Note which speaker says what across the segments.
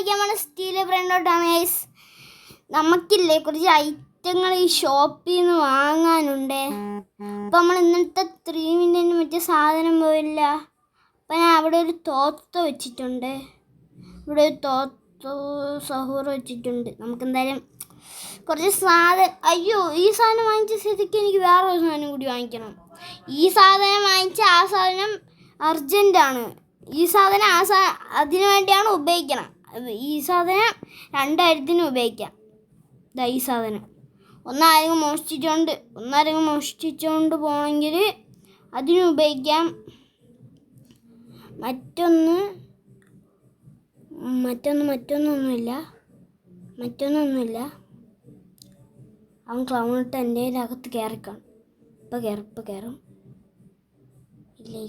Speaker 1: കളിക്കാൻ പോണ steel ഫ്രണ്ടോട്ടാണ് guys. നമുക്കില്ലേ കുറച്ച് ഐറ്റങ്ങൾ ഈ ഷോപ്പിൽ നിന്ന് വാങ്ങാനുണ്ട്. അപ്പം നമ്മൾ ഇന്നത്തെ 3 മിനിറ്റിന് മറ്റേ സാധനം പോയില്ല. അപ്പം ഞാൻ അവിടെ ഒരു തോത്ത വെച്ചിട്ടുണ്ട്. ഇവിടെ ഒരു തോത്ത സഹൂർ വെച്ചിട്ടുണ്ട്. നമുക്കെന്തായാലും കുറച്ച് സാധനം, അയ്യോ ഈ സാധനം വാങ്ങിച്ച സ്ഥിതിക്ക് എനിക്ക് വേറൊരു സാധനം കൂടി വാങ്ങിക്കണം. ഈ സാധനം വാങ്ങിച്ച ആ സാധനം അർജൻറ്റാണ്. ഈ സാധനം അതിനു വേണ്ടിയാണ് ഉപയോഗിക്കണം. ഈ സാധനം 2 കാര്യത്തിന് ഉപയോഗിക്കാം. ഇതാ ഈ സാധനം ഒന്നാരെങ്കിലും മോഷ്ടിച്ചുകൊണ്ട് പോകണമെങ്കിൽ അതിന് ഉപയോഗിക്കാം. മറ്റൊന്നൊന്നുമില്ല. അവൻ ക്ലൗൺ ഇട്ട് എൻ്റെ അകത്ത് കയറിക്കാണും. ഇപ്പം കയറും. ഇല്ല.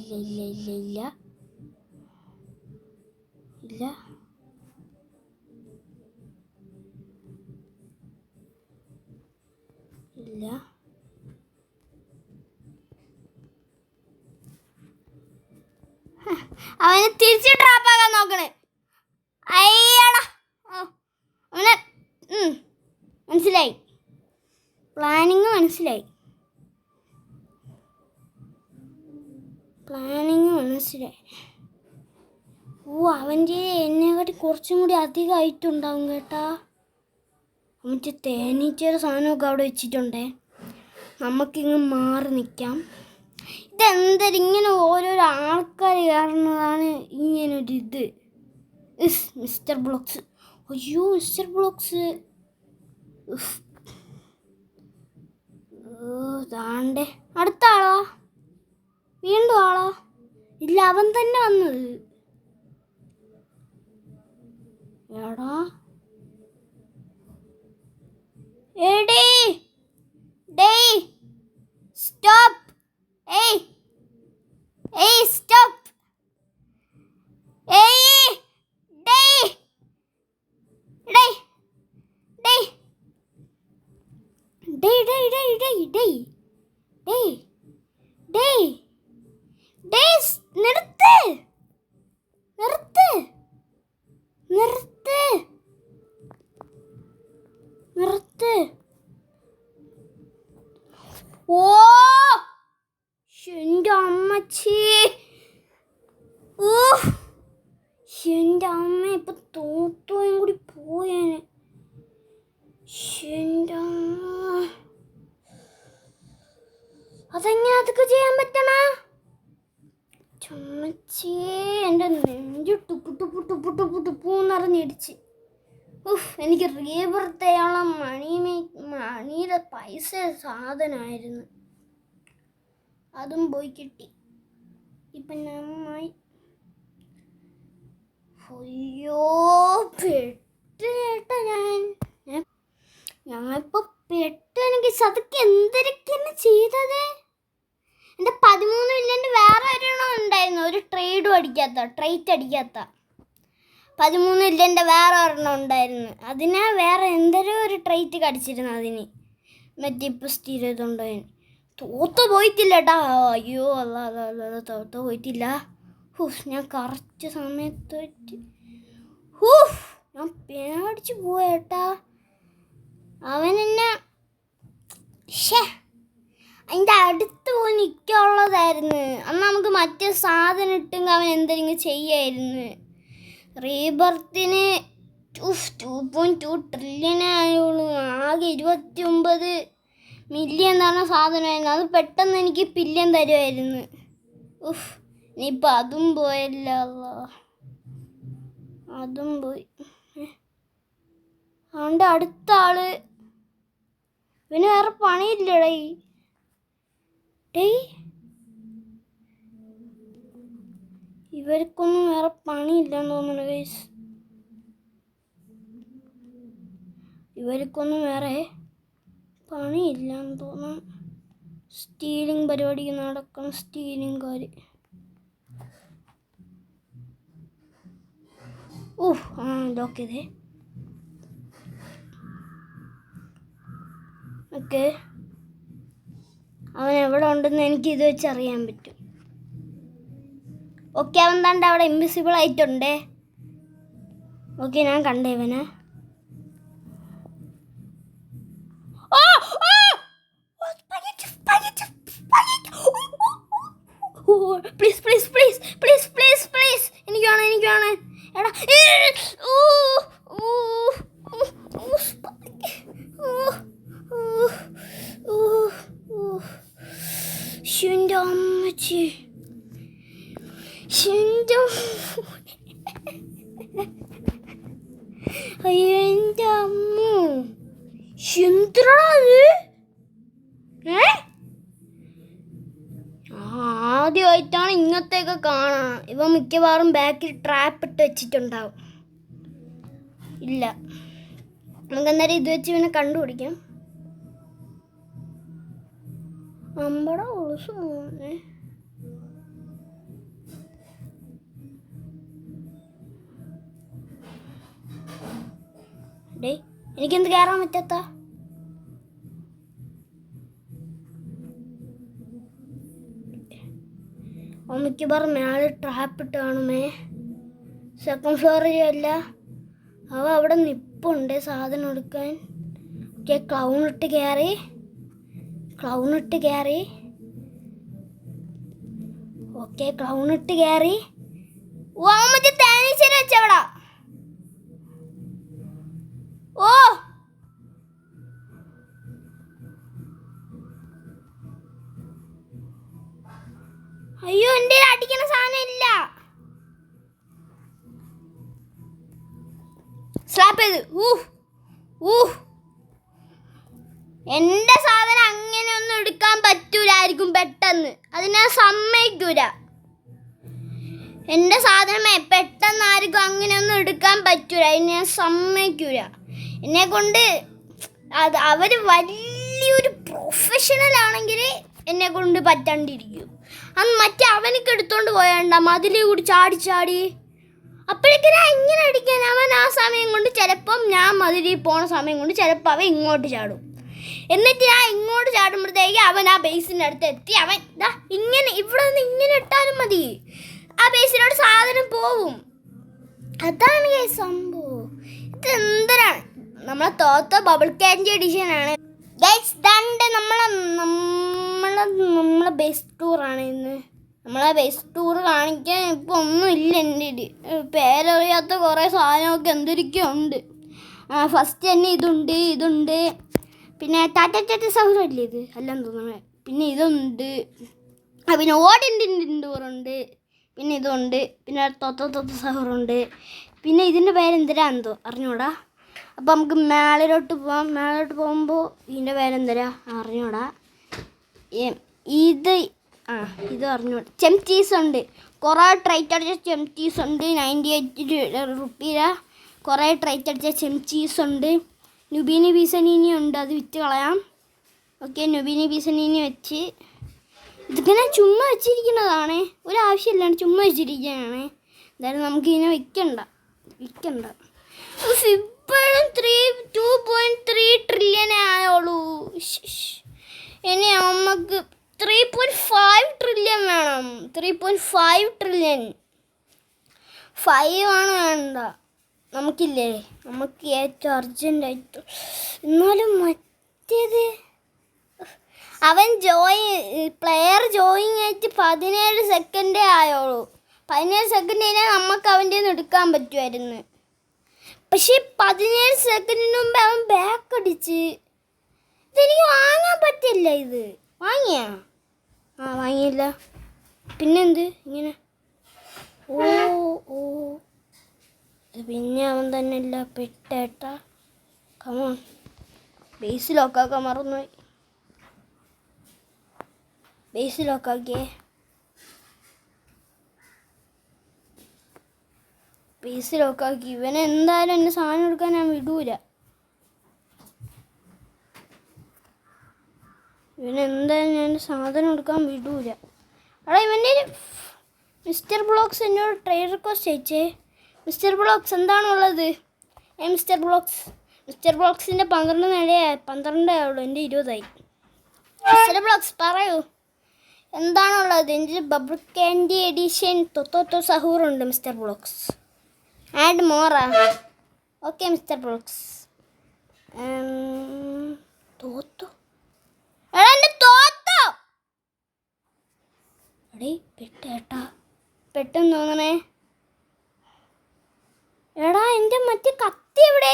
Speaker 1: അവന് തിരിച്ച് ട്രാപ്പാക്കാൻ നോക്കണേ. അയ്യടാ, അവനെ മനസ്സിലായി. പ്ലാനിങ് മനസ്സിലായി. അവൻ്റെ എന്നെക്കാട്ടി കുറച്ചും കൂടി അധികമായിട്ടുണ്ടാവും കേട്ടാ. മറ്റേ തേനീച്ചയുടെ സാധനമൊക്കെ അവിടെ വെച്ചിട്ടുണ്ടേ. നമുക്കിങ്ങ് മാറി നിൽക്കാം. ഇതെന്തായാലും ഇങ്ങനെ ഓരോരോ ആൾക്കാർ കയറുന്നതാണ് ഇങ്ങനൊരിത്. Mister Blox. അയ്യോ മിസ്റ്റർ ബ്ലോക്സ്. താണ്ടേ അടുത്ത ആളാ, വീണ്ടും ആളാ. ഇല്ല, അവൻ തന്നെ വന്നത്. എടാ സ്റ്റോപ്പ്. സ്റ്റോപ്പ്. നിർത്ത്. ഓ എൻ്റെ അമ്മച്ചി, എൻ്റെ അമ്മ ഇപ്പം തോത്തോയും കൂടി പോയേനെ. എൻ്റെ അമ്മ, അതെങ്ങനെ അതൊക്കെ ചെയ്യാൻ പറ്റണ? ചമ്മച്ചി, എൻ്റെ നെഞ്ചു ടുപ്പുന്നറിഞ്ഞിടിച്ച്. എനിക്ക് റീബർത്ത് ചെയ്യാനുള്ള മണിയുടെ പൈസ സാധനമായിരുന്നു, അതും പോയി കിട്ടി. ഇപ്പം നന്നായി. അയ്യോ പെട്ട് കേട്ടാ ഞങ്ങളിപ്പോൾ പെട്ടെനിക്ക് സതൊക്കെ എന്തൊക്കെയാണ് ചെയ്തത്. എൻ്റെ 13 മില്യൻ്റെ വേറെ ഒരെണ്ണം ഉണ്ടായിരുന്നു, ഒരു ട്രേറ്റ് അടിക്കാത്ത 13 മില്യൻ്റെ വേറെ ഒരെണ്ണം ഉണ്ടായിരുന്നു. അതിനാ വേറെ എന്തൊരു ഒരു ട്രേറ്റ് കടിച്ചിരുന്നു. അതിന് മറ്റേ ഇപ്പോൾ സ്ഥിരതുണ്ടതിന് തോത്ത പോയിട്ടില്ല കേട്ടാ. അയ്യോ അല്ല തോത്ത പോയിട്ടില്ല. ഞാൻ കറക്റ്റ് സമയത്ത് ഞാൻ പേടിച്ച് പോയേട്ടാ. അവനെന്നെ അതിൻ്റെ അടുത്ത് പോയി നിൽക്കാനുള്ളതായിരുന്നു. അന്ന് നമുക്ക് മറ്റേ സാധനം ഇട്ടെങ്കിൽ അവൻ എന്തെങ്കിലും ചെയ്യായിരുന്നു. റീബർത്തിന് 2.2 ട്രില്യൺ ആയുള്ളൂ. ആകെ 29 മില്യൺ പറഞ്ഞ സാധനമായിരുന്നു. അത് പെട്ടെന്ന് എനിക്ക് പില്യൺ തരുമായിരുന്നു. ഇനിയിപ്പോൾ അതും പോയല്ലോ, അതും പോയി. അതുകൊണ്ട് അടുത്ത ആള്, ഇവന് വേറെ പണിയില്ലടേ. ഇവർക്കൊന്നും വേറെ പണിയില്ലെന്ന് തോന്നുന്നു ഗൈസ്. ഇവർക്കൊന്നും വേറെ പണിയില്ലെന്ന് തോന്നുന്നു. സ്റ്റീലിംഗ് പരിപാടിക്ക് നടക്കണം. സ്റ്റീലിംഗ്കാർ ഇതൊക്കെ ഇതേ ഓക്കെ. അവൻ എവിടെ ഉണ്ടെന്ന് എനിക്ക് ഇത് വെച്ച് അറിയാൻ പറ്റും. ഓക്കെ, അവൻ താണ്ട് അവിടെ ഇൻവിസിബിൾ ആയിട്ടുണ്ടേ. ഓക്കെ, ഞാൻ കണ്ടേ ഇവനെ. Please please please please please please എനിക്കാണ് എടാ. എൻ്റെ അമ്മച്ചി, അയ്യോ എൻ്റെ അമ്മ, എന്തിനാ ആദ്യമായിട്ടാണ് ഇങ്ങനത്തെയൊക്കെ കാണാം. ഇവ മിക്കവാറും ബാക്കിൽ ട്രാപ്പ് ഇട്ട് വെച്ചിട്ടുണ്ടാവും. ഇല്ല, നമുക്ക് അന്നേരം ഇത് വെച്ച് ഇവനെ കണ്ടുപിടിക്കാം. അമ്പട ഒളിച്ചു പോണേ. ഡേ, എനിക്കെന്ത് കയറാൻ പറ്റാത്ത? മിക്കവാറും മേലെ ട്രാപ്പ് ഇട്ട് കാണുമേ. സെക്കൻഡ് ഫ്ലോറിൽ അല്ല, അവ അവിടെ നിപ്പുണ്ട് സാധനം എടുക്കാൻ. ഓക്കെ, ക്ലൗൺ ഇട്ട് കയറി. ഓക്കെ, ക്ലൗൺ ഇട്ട് കയറി. ഓ, മറ്റേ തേനീച്ചേനെ വെച്ചവിടാ. ഓ, അയ്യോ, എൻ്റെ അടിക്കുന്ന സാധനം ഇല്ല. സ്ലാപ്പ് ചെയ്ത്. എൻ്റെ സാധനം അങ്ങനെയൊന്നും എടുക്കാൻ പറ്റൂലായിരിക്കും പെട്ടെന്ന്. അത് ഞാൻ സമ്മതിക്കൂല. എൻ്റെ സാധനം പെട്ടെന്ന് ആർക്കും അങ്ങനെയൊന്നും എടുക്കാൻ പറ്റൂല. അതിന് ഞാൻ സമ്മതിക്കൂല. എന്നെ കൊണ്ട് അത് അവർ വലിയൊരു പ്രൊഫഷണൽ ആണെങ്കിൽ എന്നെ കൊണ്ട് പറ്റാണ്ടിരിക്കും. അന്ന് മറ്റേ അവനക്ക് എടുത്തോണ്ട് പോയണ്ട മതിലേ കൂടി ചാടി. അപ്പോഴേക്കും ഞാൻ ഇങ്ങനെ അടിക്കാൻ. അവൻ ആ സമയം കൊണ്ട് ചിലപ്പം ഞാൻ മതിലിൽ പോണ സമയം കൊണ്ട് ചിലപ്പോൾ അവൻ ഇങ്ങോട്ട് ചാടും. എന്നിട്ട് ഞാൻ ഇങ്ങോട്ട് ചാടുമ്പോഴത്തേക്ക് അവൻ ആ ബേസിൻ്റെ അടുത്ത് എത്തി. അവൻ ഇങ്ങനെ ഇവിടെ നിന്ന് ഇങ്ങനെ ഇട്ടാലും മതി, ആ ബേസിനോട് സാധനം പോവും. അതാണ് സംഭവം. ഇത് എന്തിനാണ് നമ്മളെ തോത്ത ബബിൾ ക്യാൻഡി എഡിഷനാണ്. നമ്മളെ ബേസ് ടൂറാണ് ഇന്ന്. നമ്മളെ ബേസ് ടൂർ കാണിക്കാൻ ഇപ്പോൾ ഒന്നുമില്ല എൻ്റെ പേരറിയാത്ത കുറേ സാധനമൊക്കെ എന്തൊരിക്കും ഉണ്ട്. ഫസ്റ്റ് തന്നെ ഇതുണ്ട്. പിന്നെ ടാറ്റ സൗകര്യമില്ലേ ഇത് അല്ലെന്ന് തോന്നുന്നത്. പിന്നെ ഇതുണ്ട്. പിന്നെ ഓടിൻ്റെ ടൂറുണ്ട്. പിന്നെ ഇതുണ്ട്. പിന്നെ തൊത്ത സഹറുണ്ട്. പിന്നെ ഇതിൻ്റെ പേരെന്തരാന്തോ അറിഞ്ഞൂടാ. അപ്പോൾ നമുക്ക് മേളിലോട്ട് പോവാം. മേളിലോട്ട് പോകുമ്പോൾ ഇതിൻ്റെ പേരെന്തരാ അറിഞ്ഞൂടാ. ഇത് അറിഞ്ഞൂടാ. ചെംറ്റീസ് ഉണ്ട്. കുറേ ട്രൈറ്റ് അടിച്ച ചെംറ്റീസ് ഉണ്ട്. 98 റുപ്പീര കുറേ ട്രൈറ്റ് അടിച്ച ചെംറ്റീസ് ഉണ്ട്. നുബീനി ബീസനീനി ഉണ്ട്, അത് വിറ്റ് കളയാം. ഓക്കെ, നുബീനി ബീസനീനി വെച്ച് ഇതിങ്ങനെ ചുമ്മാ വെച്ചിരിക്കുന്നതാണ്, ഒരാവശ്യമില്ലാണ് ചുമ്മാ വെച്ചിരിക്കുകയാണ്. എന്തായാലും നമുക്കിതിനെ വിൽക്കണ്ട. ഇപ്പോഴും 2.3 ട്രില്യണേ ആയുള്ളൂ. ഇനി നമുക്ക് 3.5 ട്രില്യൺ വേണം. 3.5 ട്രില്യൺ 5 ആണ് വേണ്ട. നമുക്കില്ലേ, നമുക്ക് ഏറ്റവും അർജൻറ്റായിട്ട്. എന്നാലും മറ്റേത് അവൻ പ്ലെയർ ജോയിങ് ആയിട്ട് 17 സെക്കൻഡേ ആയുള്ളൂ. 17 സെക്കൻഡ് കഴിഞ്ഞാൽ നമുക്ക് അവൻ്റെ നിന്ന് എടുക്കാൻ പറ്റുമായിരുന്നു. പക്ഷേ 17 സെക്കൻഡിന് മുമ്പ് അവൻ ബാക്ക് അടിച്ച്. ഇതെനിക്ക് വാങ്ങാൻ പറ്റില്ല. ഇത് വാങ്ങിയില്ല. പിന്നെന്ത് ഇങ്ങനെ? പിന്നെ അവൻ തന്നെ അല്ല പെട്ടേട്ടാ. കമോൺ, ബേസ് ലോക്കാക്കാൻ മറന്നുപോയി. ബേസ് ലോക്കാക്കിയേ. ബേസ് ലോക്കാക്കി. ഇവനെ എന്തായാലും എൻ്റെ സാധനം എടുക്കാൻ ഞാൻ വിടൂല. എടാ, ഇവൻ്റെ മിസ്റ്റർ ബ്ലോക്സ് എന്നോട് ട്രേഡ് റിക്വസ്റ്റ് അയച്ചേ. മിസ്റ്റർ ബ്ലോക്സ് എന്താണുള്ളത്? മിസ്റ്റർ ബ്ലോക്സിൻ്റെ 12 ആയുള്ളൂ. എൻ്റെ 20 മിസ്റ്റർ ബ്ലോക്സ് പറയൂ, എന്താണുള്ളത്? എൻ്റെ ബബിൾ ക്യാൻഡി എഡിഷൻ തൊത്തോ സഹൂറുണ്ട് മിസ്റ്റർ ബ്ലോക്സ്. ആഡ് മോറാ. Okay mister Blox. തോത്തോ? എടാ എൻ്റെ തോത്തോ? എടേ പെട്ടേട്ടാ, പെട്ടെന്ന് തോന്നണേ. എടാ എൻ്റെ മറ്റേ കത്തി എവിടെ?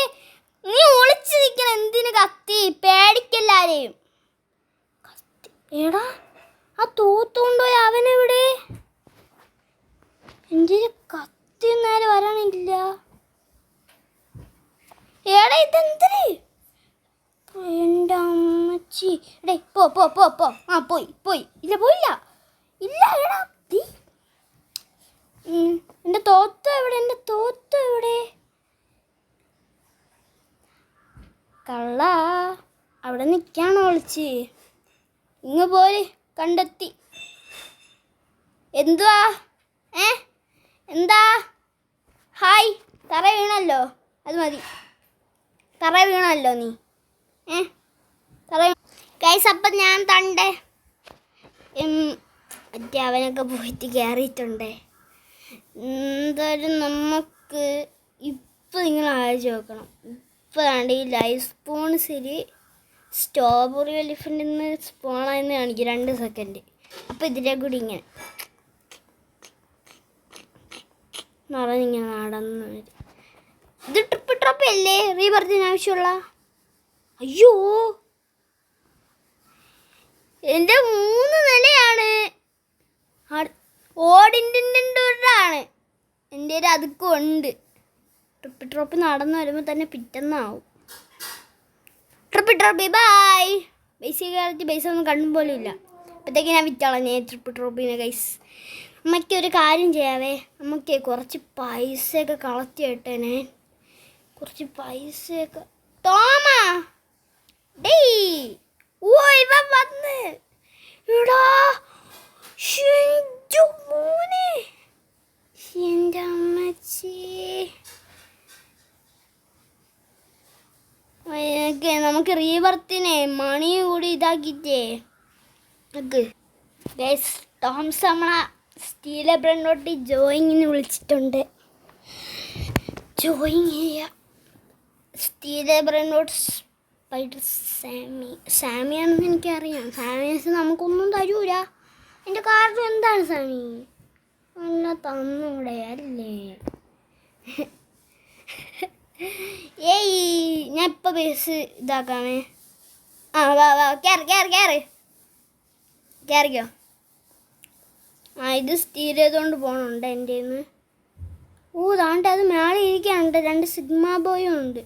Speaker 1: നീ ഒളിച്ചു നിൽക്കണം. എന്തിന് കത്തി? പേടിക്കല്ലാരെയും. കത്തി എടാ, ആ തോത്തുകൊണ്ടുപോയി അവനെവിടെ? എൻ്റെ കത്തി നേരെ വരാനില്ല. എടാ ഇതെന്തിന്? എൻ്റെ അമ്മച്ചി. എടേ പോ പോ പോ പോ. ആ പോയി പോയി. ഇല്ല പോയില്ല. ഇല്ല എടാ തീ. എൻ്റെ തോത്ത് എവിടെ? എൻ്റെ തോത്ത് എവിടെ? കള്ള അവിടെ നിൽക്കാണോ ഒളിച്ച്? ഇങ്ങ് പോര്, കണ്ടെത്തി. എന്തുവാ? എന്താ? ഹായ്. തറ വീണല്ലോ, അത് മതി. തറ വീണല്ലോ നീ. തറ ഗൈസ്. അപ്പം ഞാൻ തണ്ടേ മറ്റേ അവനൊക്കെ പോയിട്ട് കയറിയിട്ടുണ്ട്. എന്തായാലും നമുക്ക് ഇപ്പം നിങ്ങൾ ആലോചിച്ച് നോക്കണം. ഇപ്പോൾ വേണ്ട ഈ ലൈഫ് സ്പൂൺ ശരി സ്ട്രോബെറി എലിഫൻറ്റിൽ നിന്ന് സ്പൂണായെന്ന് കാണിക്കും 2 സെക്കൻഡ്. അപ്പോൾ ഇതിലെ കൂടി ഇങ്ങനെ നിറഞ്ഞിങ്ങനെ നടന്നു വരും. ഇത് ട്രിപ്പ് അല്ലേ റീബർത്തിന് ആവശ്യമുള്ള? അയ്യോ എൻ്റെ 3 നിലയാണ്. ഓടിൻ്റെയാണ് എൻ്റെ ഒരു അതുക്കും ഉണ്ട്. ട്രിപ്പ് നടന്നു വരുമ്പോൾ തന്നെ പിറ്റന്നാവും. Trip bye. ബേസിക് കാലത്ത് ബേസ് ഒന്നും കണ്ടും പോലും ഇല്ല. അപ്പോഴത്തേക്ക് ഞാൻ വിറ്റളഞ്ഞേ ട്രിപ്പിനെ ഗൈസ്. അമ്മയ്ക്കൊരു കാര്യം ചെയ്യാവേ, നമുക്ക് കുറച്ച് പൈസയൊക്കെ കളക്ട് ചെയ്യട്ടെ. ഞാൻ കുറച്ച് പൈസയൊക്കെ. തോമാ ഡേയ്, ഓ ഇവൻ വന്ന്. എടാ മോനെ, എൻ്റെ അമ്മച്ചി. നമുക്ക് റീബർത്തിനെ മണി കൂടി ഇതാക്കിട്ടേ ഗൈസ്. ടോംസ് നമ്മളെ സ്റ്റീലെ ബ്രണ്ടോട്ട് ജോയിങ്ങിന് വിളിച്ചിട്ടുണ്ട്. ജോയിങ് ചെയ്യുക. സ്റ്റീലെ ബ്രണ്ടോട്ട് സ്പൈഡർ സാമിയാണെന്ന് എനിക്കറിയാം. സാമിയസ് നമുക്കൊന്നും തരൂല. എൻ്റെ കാരണം എന്താണ് സാമി? എന്നെ തന്നൂടെ അല്ലേ? ഏയ് ഞാൻ ഇപ്പോൾ ബേസ് ഇതാക്കാമേ. ആ വാ വാ കയറിക്കോ. ആ ഇത് സ്റ്റീൽ ചെയ്തുകൊണ്ട് പോകണുണ്ട് എൻ്റെ കയ്യിൽ. ഓ താണ്ട് അത് മേളെ ഇരിക്കാനുണ്ട്. 2 സിഗ്മ ബോയും ഉണ്ട്.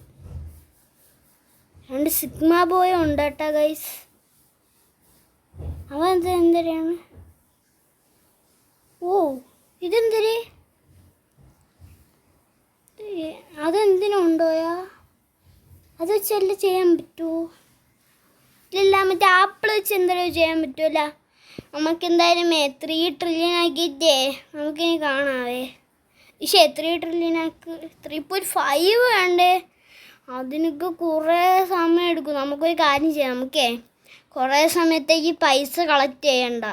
Speaker 1: 2 സിഗ്മ ബോയും ഉണ്ട് കേട്ടോ ഗൈസ്. അവൻ എന്തിനാണ്? ഓ ഇതെന്തിര്? അതെന്തിനുണ്ടോയാ? അത് വെച്ചല്ല ചെയ്യാൻ പറ്റുമോ? ഇല്ല മറ്റേ ആപ്പിൾ വെച്ച് എന്തെങ്കിലും ചെയ്യാൻ പറ്റുമല്ല. നമുക്കെന്തായാലും 3 ട്രില്യൺ ആക്കിയിട്ടേ നമുക്കിനി കാണാവേ. 3 ട്രില്യൺ ആക്കി 3.5 വേണ്ടേ? അതിനൊക്കെ കുറേ സമയം എടുക്കും. നമുക്കൊരു കാര്യം ചെയ്യാം. നമുക്കേ കുറേ സമയത്തേക്ക് പൈസ കളക്ട് ചെയ്യണ്ട.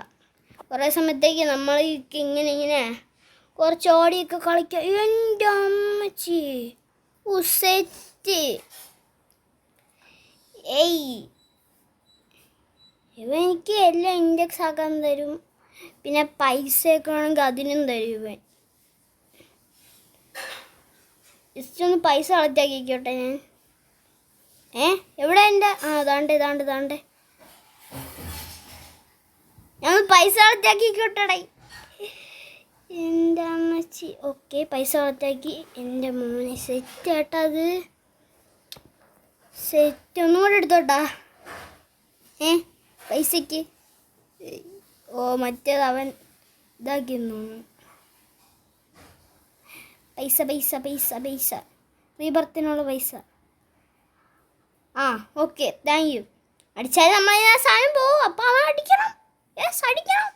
Speaker 1: കുറേ സമയത്തേക്ക് നമ്മൾ ഇങ്ങനെ കുറച്ച് ഓടിയൊക്കെ കളിക്കാം. എൻ്റെ അമ്മച്ചി സെറ്റ്. ഏയ് ഇവ എനിക്ക് എല്ലാം ഇൻഡെക്സ് ആക്കാൻ തരും. പിന്നെ പൈസയൊക്കെ ആണെങ്കിൽ അതിനും തരും ഇവൻ. ജസ്റ്റ് ഒന്ന് പൈസ കളക്ട് ആക്കിക്കോട്ടെ ഞാൻ. എവിടെ എൻ്റെ? ആ താണ്ടേ ഞാൻ പൈസ കളക്ട് ആക്കിക്കോട്ടെ. എൻ്റെ അമ്മച്ചി. ഓക്കെ പൈസ കളക്റ്റാക്കി. എൻ്റെ മോനെ സെറ്റ് ആട്ടാ. അത് സെറ്റ് ഒന്നും കൂടെ എടുത്തോട്ടാ. പൈസയ്ക്ക്. ഓ മറ്റേത് അവൻ ഇതാക്കിന്നു. പൈസ റീബർത്തിനുള്ള പൈസ. ആ ഓക്കെ താങ്ക് യു. അടിച്ചാൽ നമ്മൾ സാധനം പോവും. അപ്പം അവൻ അടിക്കണം. അടിക്കണം.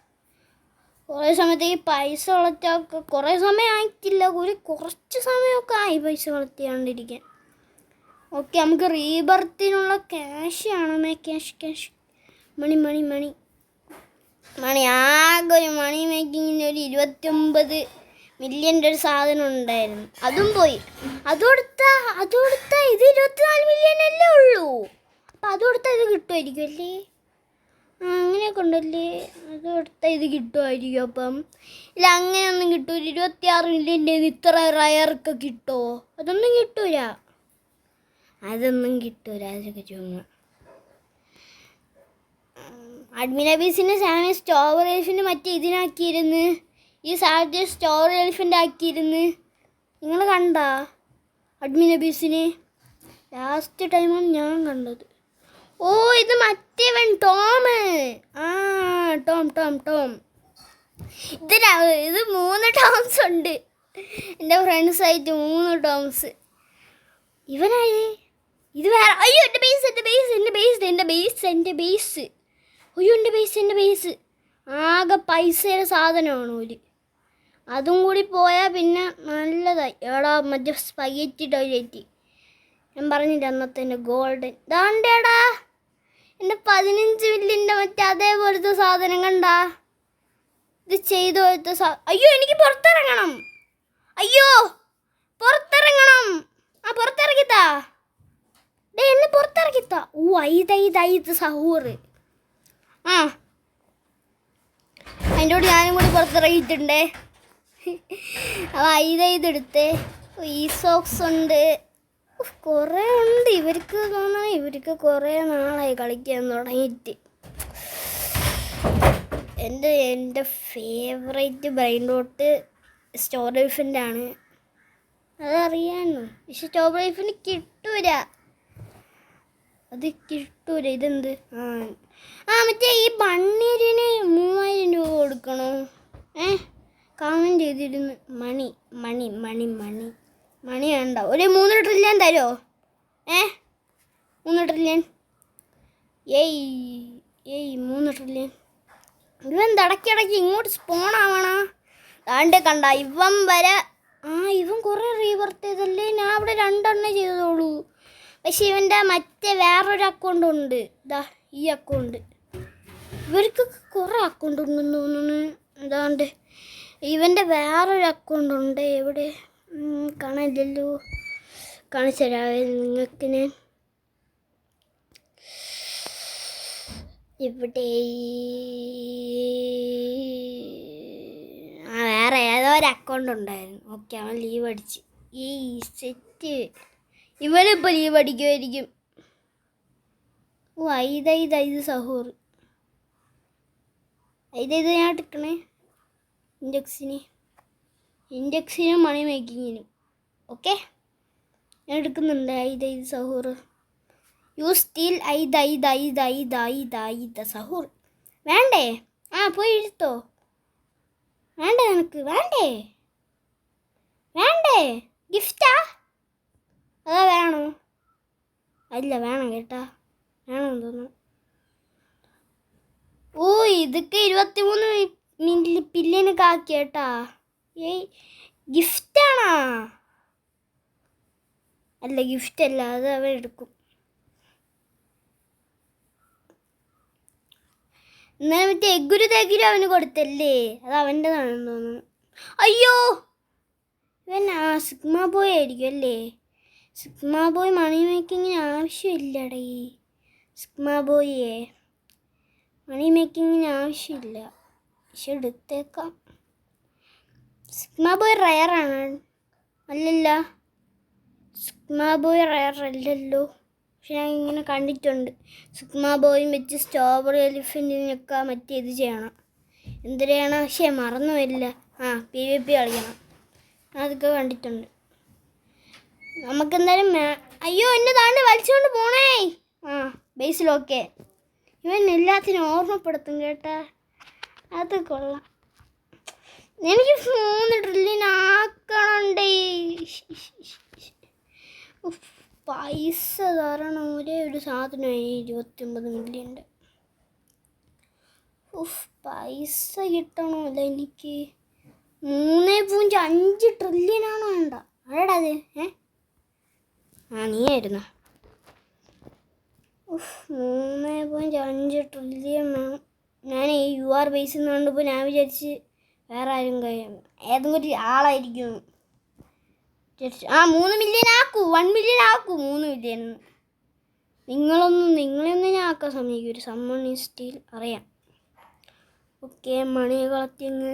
Speaker 1: കുറേ സമയത്തേക്ക് പൈസ കളക്റ്റാക്കുക. കുറേ സമയം ആയിട്ടില്ല, കുറച്ച് സമയമൊക്കെ ആയി പൈസ കളക്ട് ചെയ്യാണ്ടിരിക്കാൻ. ഓക്കെ നമുക്ക് റീബർത്തിനുള്ള ക്യാഷ് ആണോ? ക്യാഷ് മണി ആകെ ഒരു മണി മേക്കിങ്ങിന് ഒരു 29 മില്യൻ്റെ ഒരു സാധനം ഉണ്ടായിരുന്നു, അതും പോയി. അത് കൊടുത്താ ഇത് 24 മില്യൺ അല്ലേ ഉള്ളൂ. അപ്പം അത് കൊടുത്താൽ ഇത് കിട്ടുമായിരിക്കും അല്ലേ? അങ്ങനെയൊക്കെ ഉണ്ടല്ലേ. അത് കൊടുത്താൽ ഇത് കിട്ടുമായിരിക്കും. അപ്പം ഇല്ല, അങ്ങനെയൊന്നും കിട്ടൂല. 26 മില്യൻ്റെ ഇത്ര റയർക്ക് കിട്ടുമോ? അതൊന്നും കിട്ടൂല. അതൊക്കെ ചുമ്മാ. അഡ്മിൻ അബീസിൻ്റെ സാധനം സ്റ്റോർ എലിഫിൻ്റെ മറ്റേ ഇതിനാക്കിയിരുന്ന്, ഈ സാധനത്തെ സ്റ്റോർ എലിഫൻ്റ് ആക്കിയിരുന്ന്. നിങ്ങൾ കണ്ടാ അഡ്മിൻ അബീസിനെ? ലാസ്റ്റ് ടൈമാണ് ഞാൻ കണ്ടത്. ഓ, ഇത് മറ്റേവൻ ടോം. ടോം. ഇത് 3 ടോംസ് ഉണ്ട്. എൻ്റെ ഫ്രണ്ട്സായിട്ട് 3 ടോംസ്. ഇവനായി ഇത് വേറെ. അയ്യോ, എൻ്റെ ബേസ്. അയ്യോ, എൻ്റെ ബേസ് ആകെ പൈസയുടെ സാധനമാണ് ഒരു. അതും കൂടി പോയാൽ പിന്നെ നല്ലതായി. എടാ മറ്റേ സ്പൈറ്റി ടോയ്ലറ്റ് ഞാൻ പറഞ്ഞില്ല അന്നത്തെ എൻ്റെ ഗോൾഡൻ. ദാണ്ടേടാ എൻ്റെ 15 മില്യൻ്റെ മറ്റേ അതേപോലത്തെ സാധനം കണ്ടാ. ഇത് ചെയ്തു പോലത്തെ അയ്യോ, എനിക്ക് പുറത്തിറങ്ങണം. പുറത്തിറങ്ങിത്താ. എന്നെ പുറത്തിറക്കിത്താ. ഓ, ഇത് സഹൂറ്. അതിൻ്റെ കൂടെ ഞാനും കൂടി പുറത്തിറങ്ങിയിട്ടുണ്ടേ. അപ്പോൾ ഇതെടുത്തേ. ഈ സോക്സ് ഉണ്ട്, കുറേ ഉണ്ട്. ഇവർക്ക് തോന്നണേ ഇവർക്ക് കുറേ നാളായി കളിക്കാൻ തുടങ്ങിയിട്ട്. എൻ്റെ ഫേവറേറ്റ് ബ്രെയിൻ റോട്ട് സ്റ്റോർ ലൈഫിൻ്റെ ആണ്. അതറിയാമോ? പക്ഷെ സ്റ്റോർ ലൈഫിന് കിട്ടൂല. ഇതെന്ത്? മറ്റേ ഈ ബണ്ണീരിന് 3000 രൂപ കൊടുക്കണോ? കമൻറ്റ് ചെയ്തിരുന്നു. മണി വേണ്ട. ഒരു 3 ട്രില്യൺ തരുമോ? 3 ട്രില്യൺ. ഏയ് 3 ട്രില്യൺ. ഇവൻ ഇടയ്ക്കിടയ്ക്ക് ഇങ്ങോട്ട് സ്പോണാവണ. താണ്ട് കണ്ട ഇവൻ വരെ. ഇവൻ കുറേ റീവർത്ത് ചെയ്തല്ലേ. ഞാൻ അവിടെ 2 എണ്ണേ ചെയ്തോളൂ. പക്ഷെ ഇവൻ്റെ മറ്റേ വേറൊരു അക്കൗണ്ട് ഉണ്ട്. ഈ അക്കൗണ്ട്. ഇവർക്ക് കുറേ അക്കൗണ്ട് ഉണ്ടെന്ന് തോന്നുന്നു. അതാണ്ട് ഇവൻ്റെ വേറൊരു അക്കൗണ്ട് ഉണ്ട്. എവിടെ കാണില്ലല്ലോ. കാണിച്ചു തരാവേ നിങ്ങൾക്ക് ഞാൻ. ഇവിടെ വേറെ ഏതോ ഒരു അക്കൗണ്ട് ഉണ്ടായിരുന്നു. ഓക്കെ, അവൻ ലീവ് അടിച്ച്. ഈ സെറ്റ് ഇവനിപ്പോൾ ലീവ് അടിക്കുമായിരിക്കും. ഓ, ഇത് സഹൂർ. ഇത് ഞാൻ എടുക്കണേ. ഇൻഡെക്സിനും മണി മേക്കിങ്ങിനും. ഓക്കെ, ഞാൻ എടുക്കുന്നുണ്ട്. ഇത് സഹൂർ. U steel Zahoor. വേണ്ടേ? പോയി എടുത്തോ. വേണ്ടേ നിനക്ക്? വേണ്ടേ ഗിഫ്റ്റാ? അതാ വേണോ? അല്ല, വേണം കേട്ടാ. വേണമെന്ന് തോന്നുന്നു. ഓ, ഇതൊക്കെ 23 പില്ലിനൊക്കെ ആക്കി കേട്ടാ. ഗിഫ്റ്റാണാ? അല്ല, ഗിഫ്റ്റ് അല്ല, അത് അവൻ എടുക്കും. എന്നാലും മറ്റേ എഗ്ഗുരു അവന് കൊടുത്തല്ലേ, അത് അവൻ്റെതാണെന്ന് തോന്നുന്നു. അയ്യോ, ഇവൻ സിഗ്മ ബോയ് ആയിരിക്കും അല്ലേ? സിഗ്മ ബോയ് മണി മേക്കിങ്ങിന് ആവശ്യമില്ലടേ. സിഗ്മ ബോയിയെ മണി മേക്കിങ്ങിന് ആവശ്യമില്ല. പക്ഷെ എടുത്തേക്കാം. സിഗ്മ ബോയ് റയറാണ്. അല്ലല്ല, സിഗ്മ ബോയ് റയർ അല്ലല്ലോ. പക്ഷെ ഞാൻ ഇങ്ങനെ കണ്ടിട്ടുണ്ട്. സിഗ്മ ബോയും വെച്ച് സ്ട്രോബെറി എലിഫൻറ്റിനൊക്കെ മറ്റേ ഇത് ചെയ്യണം. എന്തിനാണ്? പക്ഷേ മറന്നു വരില്ല. PvP കളിക്കണം. അതൊക്കെ കണ്ടിട്ടുണ്ട്. നമുക്കെന്തായാലും അയ്യോ, എന്നെ താണ്ട് വലിച്ചുകൊണ്ട് പോണേ. ബേസിലൊക്കെ ഇവൻ എല്ലാത്തിനും ഓർമ്മപ്പെടുത്തും കേട്ടാ. അത് കൊള്ളാം. എനിക്ക് 3 ട്രില്യൺ ആക്കണുണ്ടേ. പൈസ തരണം. ഒരേ ഒരു സാധനമായി 29 മില്യൻ്റെ. പൈസ കിട്ടണമല്ല എനിക്ക്. 3.5 ട്രില്യനാണോ? വേണ്ട. ആടാ അത്. നീയായിരുന്നു. 3.5 ട്രില്യൺ വേണം. ഞാൻ ഈ UR ബേസിൽ നിന്ന് കണ്ടപ്പോൾ ഞാൻ വിചാരിച്ച് വേറെ ആരും ഏതെങ്കിലും ഒരു ആളായിരിക്കും. 3 മില്യൺ ആക്കൂ, 1 മില്യൺ ആക്കൂ, 3 മില്യൺ. നിങ്ങളൊന്നും ഞാൻ ആക്കാൻ സമ്മതിക്കും. ഒരു സമ്മണിസ്റ്റിൽ അറിയാം. ഓക്കെ, മണി കളക്റ്റിങ്.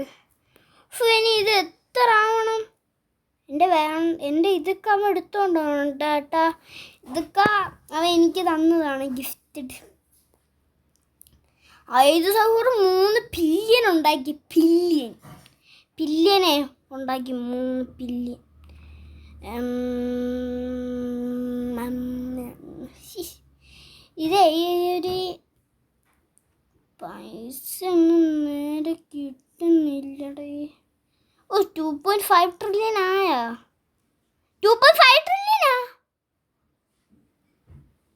Speaker 1: ഇനി ഇത് എത്ര ആവണം? എൻ്റെ ഇതൊക്കെ അവൻ എടുത്തോണ്ട് പോകണം കേട്ടാ. ഇതൊക്കെ അവൻ എനിക്ക് തന്നതാണ് ഗിഫ്റ്റഡ്. 5 സഹോർ 3 ബില്യൺ ഉണ്ടാക്കി. ബില്യനെ ഉണ്ടാക്കി 3 ബില്യൺ. ഇതേ ഒരു പൈസ ഒന്നും നേരെ കിട്ടുന്നില്ലടേ. 2.5 ട്രില്യൺ ആയാ? 2.5 ട്രില്യണാ?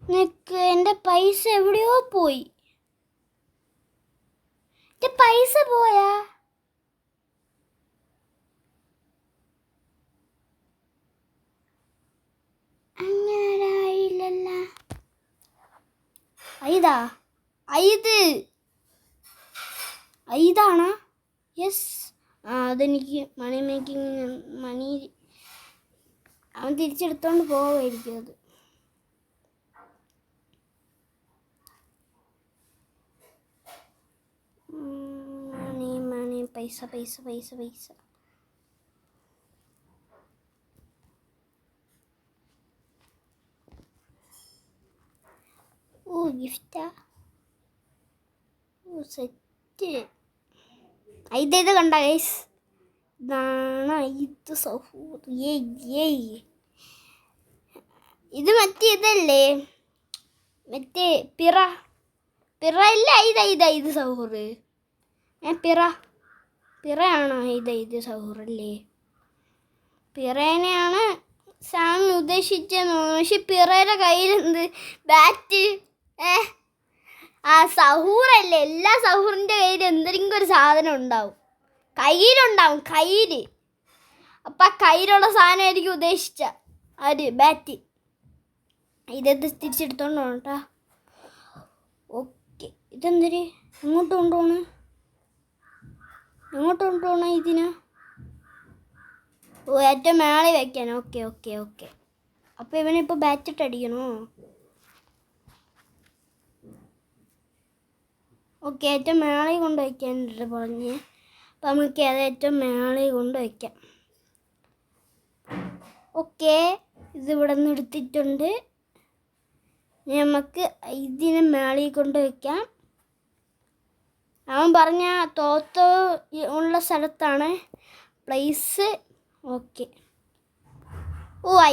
Speaker 1: നിനക്ക് എൻ്റെ പൈസ എവിടെയോ പോയി. എൻ്റെ പൈസ പോയാ? അങ്ങനായില്ലല്ല. ഐതാണോ? യെസ്. അതെനിക്ക് മണി അവൻ തിരിച്ചെടുത്തോണ്ട് പോവായിരിക്കും. അത് മണി പൈസ. ഗിഫ്റ്റാ? സെറ്റ്. ഇത് കണ്ട ഗൈസ്, ഇതാണ് ഇത് സഹൂർ. ഇത് മറ്റേ ഇതല്ലേ, മറ്റേ പിറ ഇല്ല. ഇത് സഹൂർ. പിറയാണോ ഇത് സഹൂറല്ലേ? പിറേനെയാണ് സാം ഉദ്ദേശിച്ചെന്ന് തോന്നുന്നു. പക്ഷെ പിറയുടെ കയ്യിലെന്ത്? ബാറ്റ്. സഹൂറല്ലേ? എല്ലാ സഹൂറിൻ്റെ കയ്യിൽ എന്തെങ്കിലും ഒരു സാധനം ഉണ്ടാവും. കയ്യില്. അപ്പം ആ കയ്യിലുള്ള സാധനമായിരിക്കും ഉദ്ദേശിച്ച ഒരു ബാറ്റ്. ഇതെന്ത് തിരിച്ചെടുത്തോണ്ട് പോകണം കേട്ടോ. ഓക്കെ, ഇതെന്തൊരു എങ്ങോട്ട് കൊണ്ടുപോകണം ഇതിന്? ഏറ്റവും മേളെ വയ്ക്കാൻ. ഓക്കെ. അപ്പോൾ ഇവനിപ്പോൾ ബാറ്റിട്ട് അടിക്കണോ? ഓക്കെ, ഏറ്റവും മേളെ കൊണ്ട് വയ്ക്കാനായിട്ട് പറഞ്ഞ്. അപ്പം നമുക്ക് അത് ഏറ്റവും മേളെ കൊണ്ട് വയ്ക്കാം. ഓക്കെ, ഇതിവിടെ നിന്ന് എടുത്തിട്ടുണ്ട്. നമുക്ക് ഇതിനെ മേളെ കൊണ്ട് വയ്ക്കാം. അവൻ പറഞ്ഞ തോത്ത ഉള്ള സ്ഥലത്താണ് പ്ലേസ്. ഓക്കെ.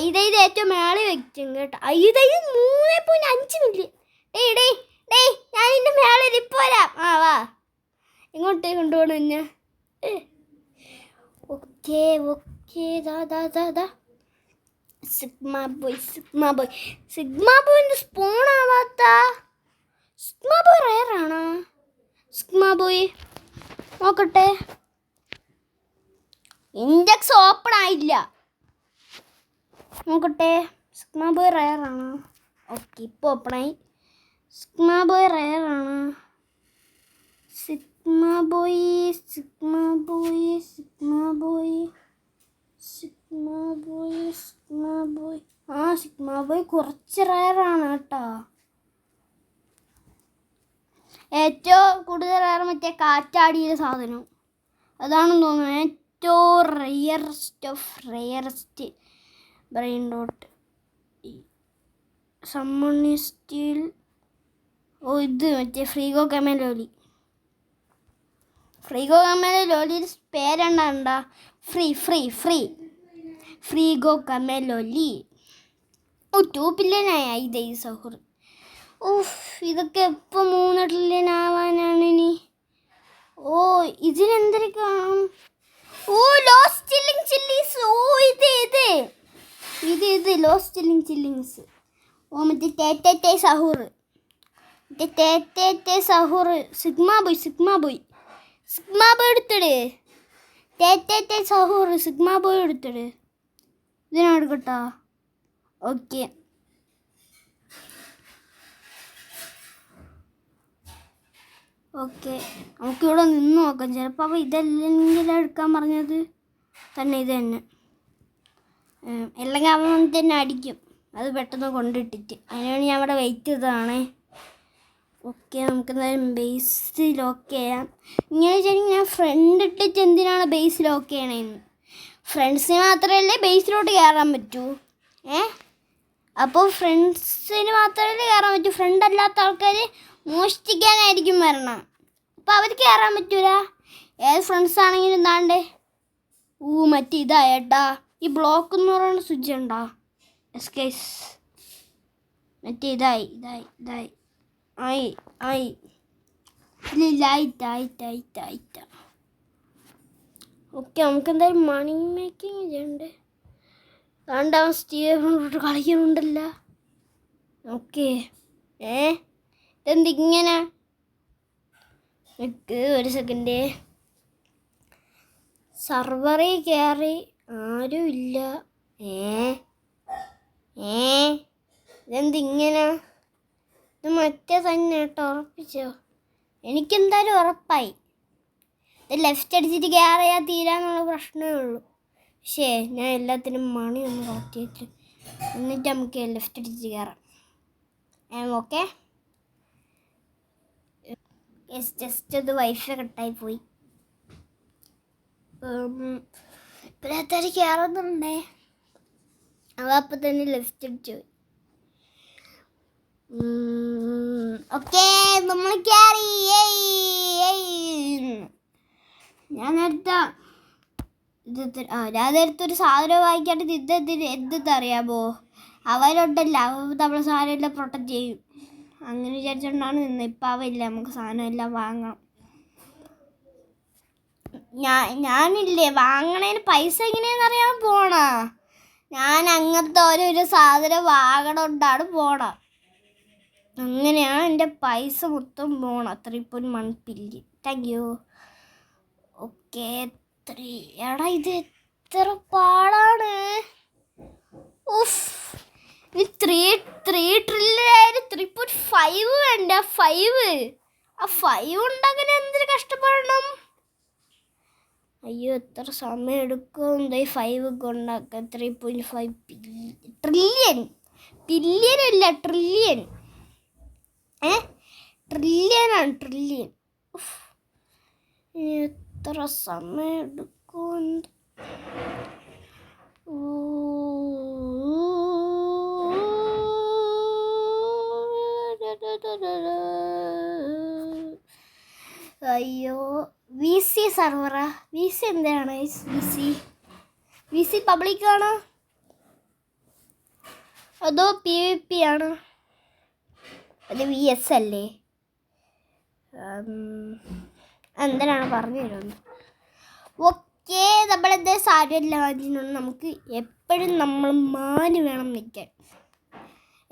Speaker 1: ഇത് ഏറ്റവും മേളെ വയ്ക്കും കേട്ടോ. ഇത് 3.5 മില്യൺ. ഞാൻ ഇതിൻ്റെ മേളെ ഇപ്പോൾ വരാം. വാ, ഇങ്ങോട്ടേ കൊണ്ടുപോകണം എന്നെ. ഓക്കെ. സിഗ്മ ബോയ് സ്പോൺ ആവാത്ത. സിഗ്മ ബോയ് റയറാണോ? സിഗ്മ ബോയ് നോക്കട്ടെ. ഇൻഡെക്സ് ഓപ്പൺ ആയില്ല. നോക്കട്ടെ, സിഗ്മ ബോയ് റയറാണോ? ഓക്കെ, ഇപ്പോൾ ഓപ്പണായി. സിഗ്മ ബോയ് റയറാണ്. സിഗ്മ ബോയ് സിഗ്മ ബോയ് കുറച്ച് റയറാണ് കേട്ടോ. ഏറ്റവും കൂടുതൽ റയർ മറ്റേ കാറ്റാടിയ സാധനം അതാണെന്ന് തോന്നുന്നു. ഏറ്റവും റയറസ്റ്റ് ബ്രെയിൻ ഡോട്ട് സമ്മണിസ്റ്റിൽ. ഇത് മറ്റേ ഫ്രീഗോ കമലോലി. പേരെണ്ണ ഫ്രീഗോ കമലോലി. 2 ബില്യനായ ഇത് സഹൂർ. ഇതൊക്കെ എപ്പോൾ 3 ട്രില്യൺ ആവാനാണ് ഇനി? ഇതിനെന്തൊക്കെ കാണും? Lost chilling chillies. ഇത് ലോസ്റ്റ് ചില്ലിങ് ചില്ലിങ്സ്. മറ്റേ സഹൂർ. സിഗ്മ ബോയ് എടുത്തിട്. സഹൂർ സിഗ്മ ബോയ് എടുത്തിട്. ഇതിനെടുക്കട്ടോ. ഓക്കെ, ഓക്കെ, നമുക്കിവിടെ നിന്ന് നോക്കാം. ചിലപ്പോൾ അവ ഇതല്ലെങ്കിലും എടുക്കാൻ പറഞ്ഞത് തന്നെ ഇത് തന്നെ. അല്ലെങ്കിൽ അവൻ തന്നെ അടിക്കും, അത് പെട്ടെന്ന് കൊണ്ടിട്ടിട്ട്. അതിനാണ് ഞാൻ അവിടെ വെയിറ്റ് ചെയ്തതാണേ. ഓക്കെ, നമുക്ക് എന്തായാലും ബേസ് ലോക്ക് ചെയ്യാം. ഇങ്ങനെ വെച്ചാൽ ഞാൻ ഫ്രണ്ട് ഇട്ടിട്ട് എന്തിനാണ് ബേസ് ലോക്ക് ചെയ്യണേന്ന്? ഫ്രണ്ട്സിന് മാത്രമല്ലേ ബേസിലോട്ട് കയറാൻ പറ്റൂ. അപ്പോൾ ഫ്രണ്ട്സിന് മാത്രമല്ലേ കയറാൻ പറ്റൂ. ഫ്രണ്ട് അല്ലാത്ത ആൾക്കാർ മോഷ്ടിക്കാനായിരിക്കും വരണം. അപ്പോൾ അവർക്ക് കയറാൻ പറ്റൂല. ഏത് ഫ്രണ്ട്സ് ആണെങ്കിലും എന്താണ്ടേ മറ്റേ ഇതായേട്ടാ, ഈ ബ്ലോക്ക് എന്ന് പറയുന്ന സ്വിച്ച് ഉണ്ടോ? എസ്കേസ് മറ്റേ ഇതായി ഇതായി ഇതായി ആയി ആയി ഇല്ല ആയിട്ടാ. ഓക്കെ, നമുക്ക് എന്തായാലും മണി മേക്കിങ് ചെയ്യണ്ടേ. അതുകൊണ്ട് അവൻ സ്റ്റീവനോട്ട് കളിക്കുന്നുണ്ടല്ലോ. ഓക്കെ, ഇതെന്തിങ്ങനെ? ഒരു സെക്കൻഡ്, സർവറിൽ കയറി ആരും ഇല്ല. ഇതെന്തിങ്ങനെ? ഇത് മറ്റേ തന്നെ കേട്ടോ, ഉറപ്പിച്ചോ? എനിക്കെന്തായാലും ഉറപ്പായി. ഇത് ലെഫ്റ്റ് അടിച്ചിട്ട് കയറിയാൽ തീരാന്നുള്ള പ്രശ്നമേ ഉള്ളൂ. പക്ഷേ ഞാൻ എല്ലാത്തിനും മണി ഒന്ന് കളക്ട് എന്നിട്ട് നമുക്ക് ലെഫ്റ്റ് അടിച്ച് കയറാം. ഓക്കെ, ജസ്റ്റ് അത് വൈഫൈ കട്ടായി പോയി. ഇപ്പോഴത്തെ കയറുന്നുണ്ടേ. അവ അപ്പം തന്നെ ലെഫ്റ്റ് അടിച്ചു പോയി. ഓക്കെ, നമ്മൾ കയറി. ഞാൻ നേരത്തൊരു സാധനം വാങ്ങിക്കാണ്ട് എന്തെന്നറിയാമോ? അവരുണ്ടല്ല, അവ നമ്മളെ സാധനം എല്ലാം പ്രൊട്ടക്റ്റ് ചെയ്യും. അങ്ങനെ വിചാരിച്ചുകൊണ്ടാണ് നിന്ന്. ഇപ്പം അവയില്ല, നമുക്ക് സാധനം എല്ലാം വാങ്ങണം. ഞാനില്ലേ വാങ്ങണേന് പൈസ എങ്ങനെയാണെന്ന് അറിയാൻ പോണ. ഞാൻ അങ്ങനത്തെ ഒരു സാധനം വാങ്ങണോണ്ടാണ് പോണ. അങ്ങനെയാണ് എൻ്റെ പൈസ മൊത്തം പോണ. 3.1 ബില്യൺ. Thank you. ഓക്കെ, എടാ ഇത് എത്ര പാടാണ്. ഈ 3 ട്രില്യൺ 3.5 വേണ്ട. 5 ഉണ്ടങ്ങനെ എന്തൊരു കഷ്ടപ്പെടണം. അയ്യോ, എത്ര സമയം എടുക്കും 5 ഒക്കെ ഉണ്ടാക്കാൻ. 3.5 ട്രില്യൺ. ബില്യൺ അല്ല, ട്രില്യൺ. ട്രില്യനാണ്, ട്രില്യൺ. എത്ര സമയം എടുക്കും? അയ്യോ, VC സർവറാ? VC എന്താണ്? VC പബ്ലിക് ആണോ അതോ PvP ആണോ? അത് VS അല്ലേ? എന്തിനാണ് പറഞ്ഞു തരുന്നത്? ഓക്കെ, നമ്മളെന്താ സാരമില്ല. അതിനൊന്നും നമുക്ക് എപ്പോഴും നമ്മൾ മാന് വേണം നിൽക്കാൻ.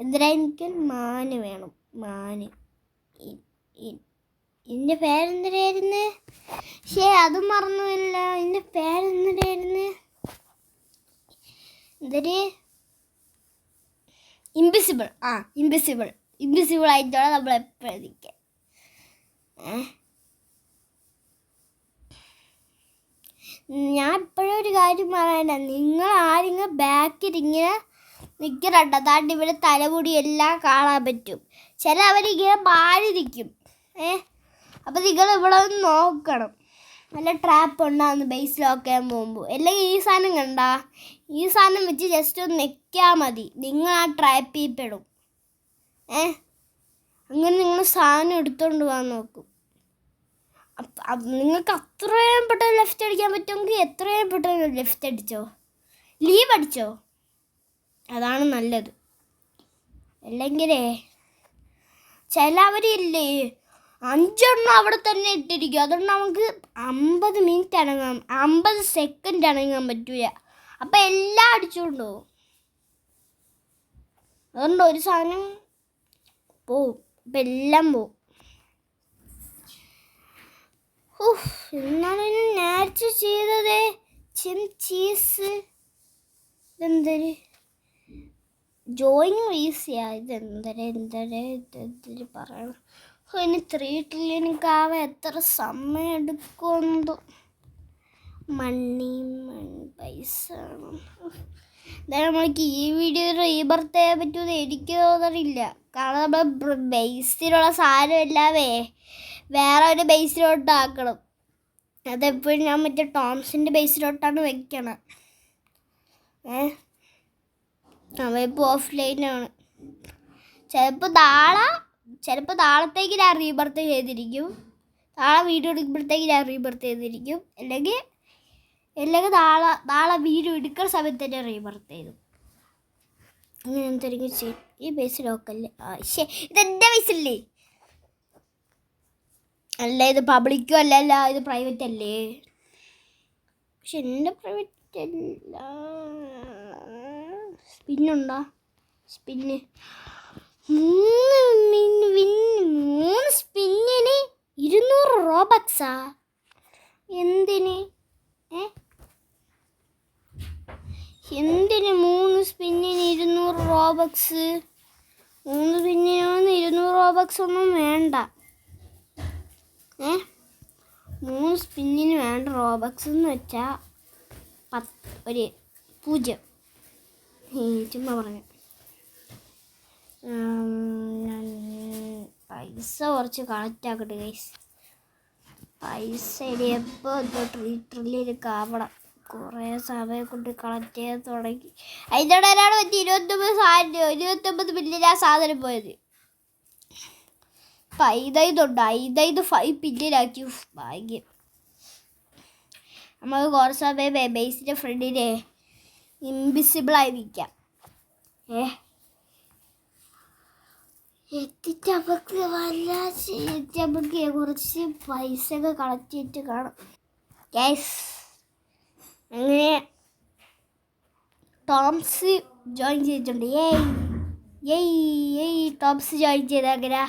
Speaker 1: എന്തിനായിരിക്കും മാന് വേണം? മാന്. എൻ്റെ പേരെന്തിനായിരുന്നു? അതും മറന്നുമില്ല. എൻ്റെ പേരെന്തിനായിരുന്നു? എന്തൊരു ഇൻവിസിബിൾ. ഇൻവിസിബിൾ ആയിട്ടാണ് നമ്മൾ എപ്പോഴും നിൽക്കാൻ. ഞാൻ ഇപ്പോഴും ഒരു കാര്യം പറയണ്ട. നിങ്ങൾ ആരെങ്കിലും ബാക്കിൽ ഇങ്ങനെ നിൽക്കണ്ട. അതാണ്ട് ഇവിടെ തലമുടി എല്ലാം കാണാൻ പറ്റും. ചിലവരിങ്ങനെ മാറി നിൽക്കും. അപ്പം നിങ്ങൾ ഇവിടെ ഒന്ന് നോക്കണം. നല്ല ട്രാപ്പ് ഉണ്ടാകുന്നു ബേസ് ലോക്ക് ചെയ്യാൻ പോകുമ്പോൾ. അല്ലെങ്കിൽ ഈ സാധനം കണ്ട, ഈ സാധനം വെച്ച് ജസ്റ്റ് ഒന്ന് നിൽക്കാൻ മതി. നിങ്ങൾ ആ ട്രാപ്പിൽ പെടും. അങ്ങനെ നിങ്ങൾ സാധനം എടുത്തുകൊണ്ട് പോകാൻ നോക്കും. നിങ്ങൾക്ക് അത്രയും പെട്ടെന്ന് ലെഫ്റ്റ് അടിക്കാൻ പറ്റുമെങ്കിൽ എത്രയും പെട്ടെന്ന് ലെഫ്റ്റ് അടിച്ചോ, ലീവ് അടിച്ചോ, അതാണ് നല്ലത്. അല്ലെങ്കിലേ ചിലവരില്ലേ 5 എണ്ണം അവിടെ തന്നെ ഇട്ടിരിക്കും. അതുകൊണ്ട് നമുക്ക് 50 മിനിറ്റ് അനങ്ങാൻ 50 സെക്കൻഡ് അനങ്ങാൻ പറ്റൂല. അപ്പം എല്ലാം അടിച്ചുകൊണ്ട് പോകും. അതുകൊണ്ട് ഒരു സാധനം പോവും. അപ്പം എല്ലാം പോവും. എന്നാണ് നേരത്തെ ചെയ്തത്. ചീസ് ഇതെന്തൊരു ജോയിൻ ഈസിയാ. ഇതെന്തൊരു പറയണം. ഇനി 3 ട്രില്യനൊക്കെ ആവാൻ എത്ര സമയം എടുക്കുമെന്തോ. മണി പൈസ. എന്തായാലും നമ്മൾക്ക് ഈ വീഡിയോ റീബർത്ത് ചെയ്യാൻ പറ്റുമെന്ന് എനിക്ക് തോന്നണില്ല. കാരണം നമ്മൾ ബേസിലുള്ള സാധനം എല്ലാവേ വേറെ ഒരു ബേസിലോട്ടാക്കണം. അതെപ്പോഴും ഞാൻ മറ്റേ ടോംസിൻ്റെ ബേസിലോട്ടാണ് വെക്കണം. അവയിപ്പോൾ ഓഫ്ലൈനാണ്. ചിലപ്പോൾ നാളത്തേക്ക് ഞാൻ റീബർത്ത് ചെയ്തിരിക്കും. നാളെ വീഡിയോ എടുക്കുമ്പോഴത്തേക്ക് ഞാൻ റീബർത്ത് ചെയ്തിരിക്കും. അല്ലെങ്കിൽ നാളെ വീഡിയോ എടുക്കുന്ന സമയത്ത് തന്നെ റീബർത്ത് ചെയ്തു. അങ്ങനെ എന്തെങ്കിലും ചെയ്യും. ഈ ബേസ് ലോക്കല്ലേ? ഇതെൻ്റെ ബേസല്ലേ? അല്ല, ഇത് പബ്ലിക്കും അല്ലല്ല, ഇത് പ്രൈവറ്റ് അല്ലേ? പക്ഷെ എൻ്റെ പ്രൈവറ്റ് അല്ല. സ്പിന്നുണ്ടോ? സ്പിന്ന് 3 സ്പിന്നിന് 200 റോബക്സാ? എന്തിന്? എന്തിന് 3 സ്പിന്നിന് 200 റോബക്സ്? 3 സ്പിന്നിനൊന്നും 200 റോബക്സ് ഒന്നും വേണ്ട. 3 സ്പിന്നിന് വേണ്ട റോബക്സ് എന്ന് വെച്ചാൽ 0. ചുമ്മാ പറഞ്ഞു. പൈസ കുറച്ച് കളക്റ്റ് ആക്കട്ടെ ഗൈസ്. പൈസ എപ്പോൾ 3 ട്രില്യനൊക്കെ ആവണം. കുറേ സമയം കൊണ്ട് കളക്ട് ചെയ്യാൻ തുടങ്ങി. അതിൻ്റെ ഇടയിലാണ് 29 മില്യൺ ആ സാധനം പോയത്. ഇപ്പം 5 പിന്നിലാക്കി. ഭാഗ്യം. നമുക്ക് കുറച്ച് സമയം ബേസിൻ്റെ ഫ്രണ്ടിനെ ഇൻവിസിബിളായി നിൽക്കാം. എന്നിട്ട് നമുക്ക് കുറച്ച് പൈസ ഒക്കെ കളക്ട് ചെയ്തിട്ട് കാണാം. യെസ്, അങ്ങനെ ടോംസ് ജോയിൻ ചെയ്തിട്ടുണ്ട്. ടോംസ് ജോയിൻ ചെയ്ത അങ്ങനെ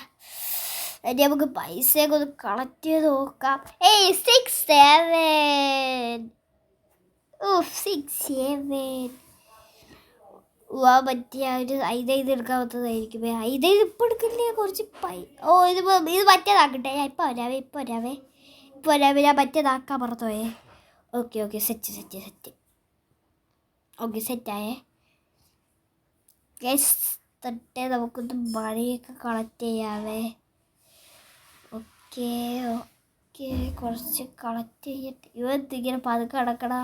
Speaker 1: എന്നിട്ട് നമുക്ക് പൈസയൊക്കെ ഒന്ന് കളക്ട് ചെയ്ത് നോക്കാം. 6 7 പറ്റിയ ഒരു 5 എടുക്കാൻ പറ്റുന്നതായിരിക്കും. 5 ഇപ്പോൾ എടുക്കില്ലേ? കുറച്ച് ഇത് മറ്റേതാക്കട്ടെ. ഞാൻ ഇപ്പോൾ വരാവേ. ഞാൻ മറ്റേതാക്കാൻ പുറത്തുപോയേ. Okay set. ഓക്കെ സെറ്റായേ. തൊട്ടേ നമുക്കൊന്ന് മഴയൊക്കെ കളക്ട് ചെയ്യാവേ. ഓക്കെ കുറച്ച് കളക്ട് ചെയ്തിട്ട് ഇങ്ങനെ പതുക്കെ കിടക്കടാ.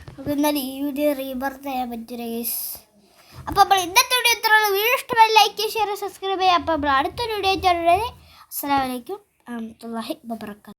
Speaker 1: നമുക്ക് എന്നാലും ഈ വീഡിയോ റീബർത്ത് ചെയ്യാൻ പറ്റില്ല ഗൈസ്. അപ്പോൾ നമ്മൾ ഇന്നത്തെ വീഡിയോ ഇത്രയുള്ള. വീഡിയോ ഇഷ്ടമായി ലൈക്ക് ചെയ്യുക, ഷെയർ, സബ്സ്ക്രൈബ് ചെയ്യുക. അപ്പോൾ നമ്മൾ അടുത്തൊരു വീഡിയോ ആയിട്ട്. അസ്സലാമു അലൈക്കും വറഹ്മത്തുള്ളാഹി വബറകാതുഹു.